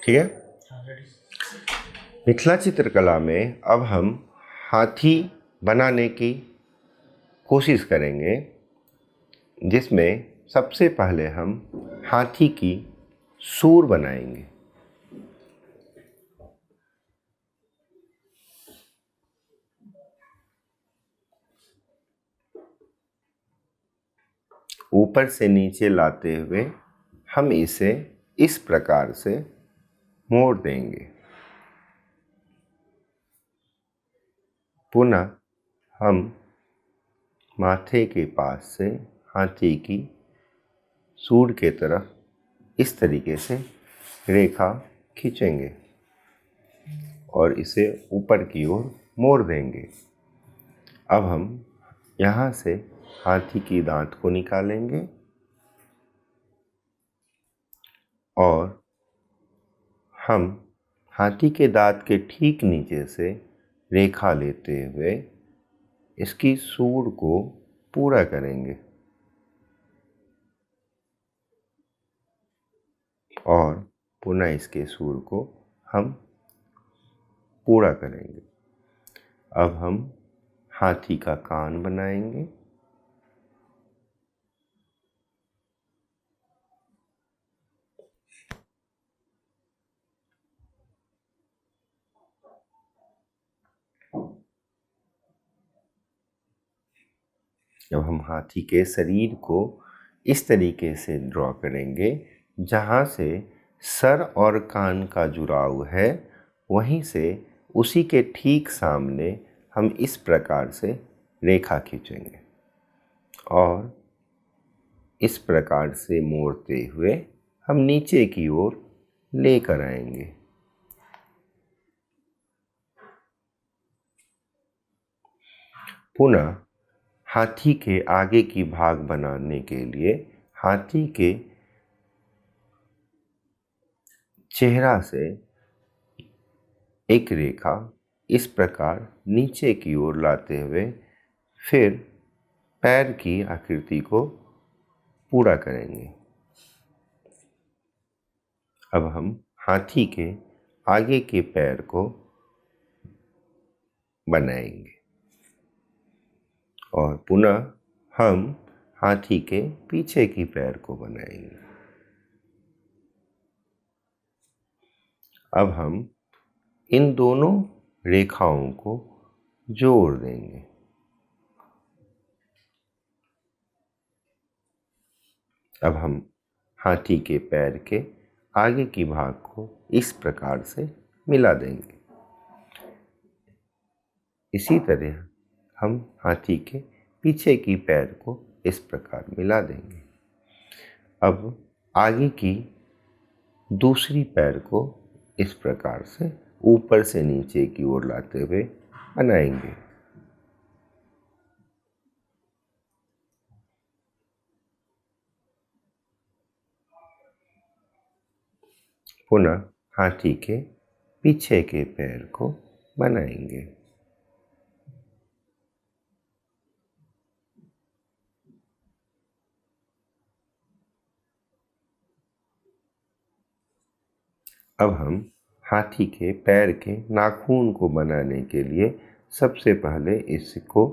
ठीक है। मिथिला चित्रकला में अब हम हाथी बनाने की कोशिश करेंगे, जिसमें सबसे पहले हम हाथी की सूंड बनाएंगे। ऊपर से नीचे लाते हुए हम इसे इस प्रकार से मोड़ देंगे। पुनः हम माथे के पास से हाथी की सूंड के तरफ इस तरीके से रेखा खींचेंगे और इसे ऊपर की ओर मोड़ देंगे। अब हम यहाँ से हाथी की दांत को निकालेंगे और हम हाथी के दांत के ठीक नीचे से रेखा लेते हुए इसकी सूंड को पूरा करेंगे और पुनः इसके सूंड को हम पूरा करेंगे। अब हम हाथी का कान बनाएंगे। जब हम हाथी के शरीर को इस तरीके से ड्रॉ करेंगे, जहाँ से सर और कान का जुड़ाव है, वहीं से उसी के ठीक सामने हम इस प्रकार से रेखा खींचेंगे और इस प्रकार से मोड़ते हुए हम नीचे की ओर लेकर आएंगे। पुनः हाथी के आगे की भाग बनाने के लिए हाथी के चेहरा से एक रेखा इस प्रकार नीचे की ओर लाते हुए फिर पैर की आकृति को पूरा करेंगे। अब हम हाथी के आगे के पैर को बनाएंगे और पुनः हम हाथी के पीछे की पैर को बनाएंगे। अब हम इन दोनों रेखाओं को जोड़ देंगे। अब हम हाथी के पैर के आगे की भाग को इस प्रकार से मिला देंगे। इसी तरह हम हाथी के पीछे की पैर को इस प्रकार मिला देंगे। अब आगे की दूसरी पैर को इस प्रकार से ऊपर से नीचे की ओर लाते हुए बनाएंगे। पुनः हाथी के पीछे के पैर को बनाएंगे। अब हम हाथी के पैर के नाखून को बनाने के लिए सबसे पहले इसको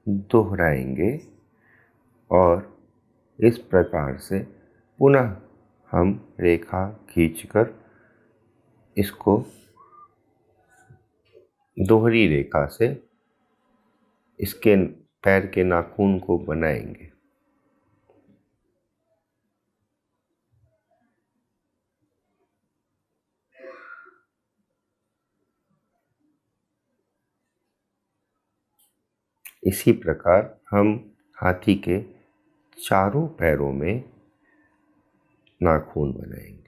दोहराएंगे और इस प्रकार से पुनः हम रेखा खींचकर इसको दोहरी रेखा से इसके पैर के नाखून को बनाएंगे। इसी प्रकार हम हाथी के चारों पैरों में नाखून बनाएंगे।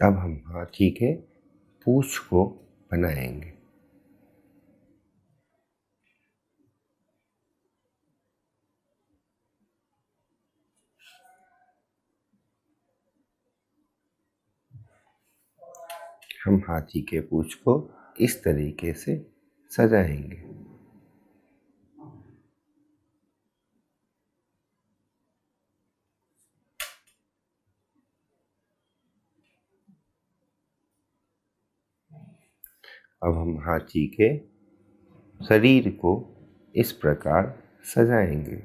अब हम हाथी के पूंछ को बनाएंगे। हम हाथी के पूंछ को इस तरीके से सजाएंगे। अब हम हाथी के शरीर को इस प्रकार सजाएंगे।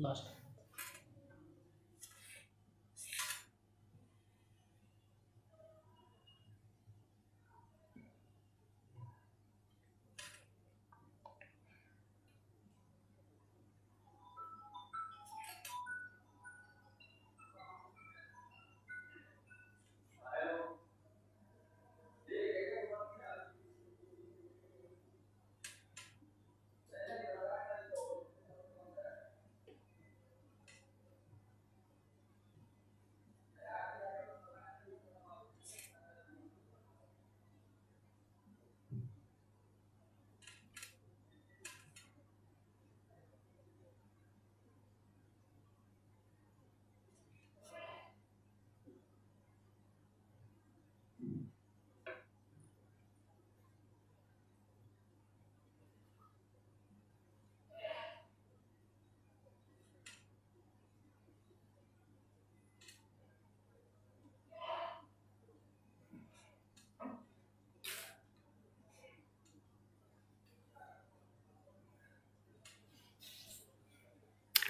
लास्ट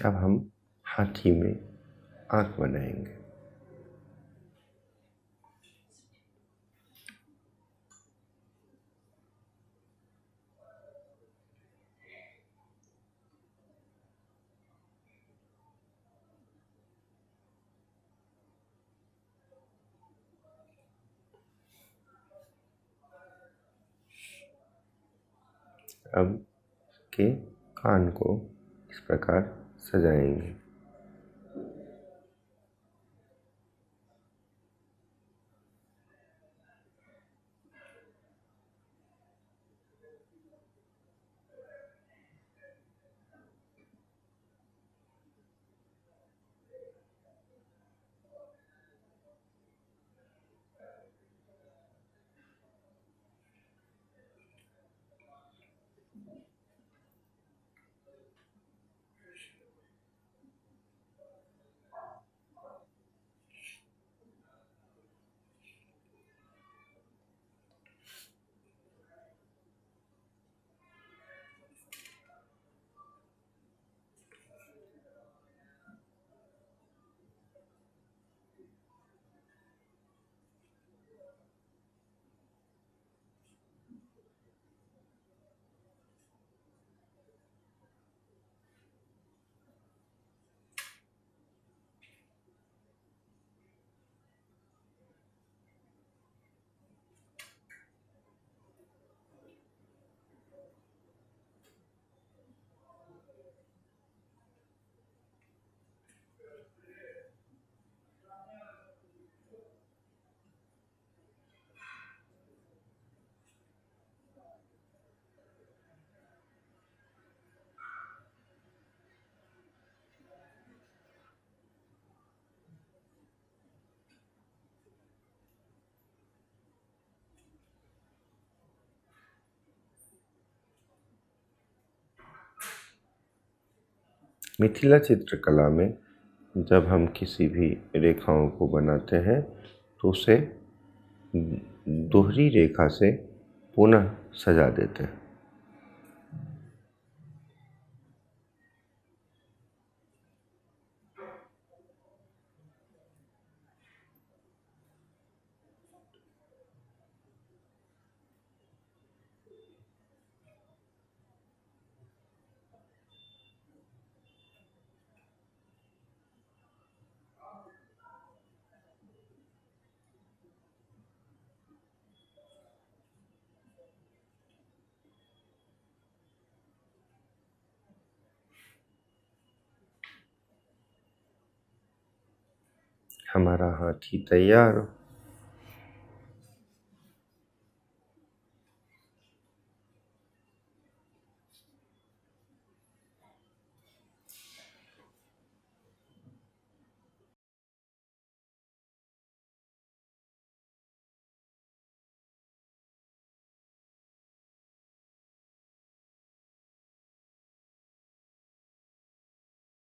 अब हम हाथी में आँख बनाएंगे। अब के कान को इस प्रकार सजाएंगे। मिथिला चित्रकला में जब हम किसी भी रेखाओं को बनाते हैं तो उसे दोहरी रेखा से पुनः सजा देते हैं। हमारा हाथी तैयार।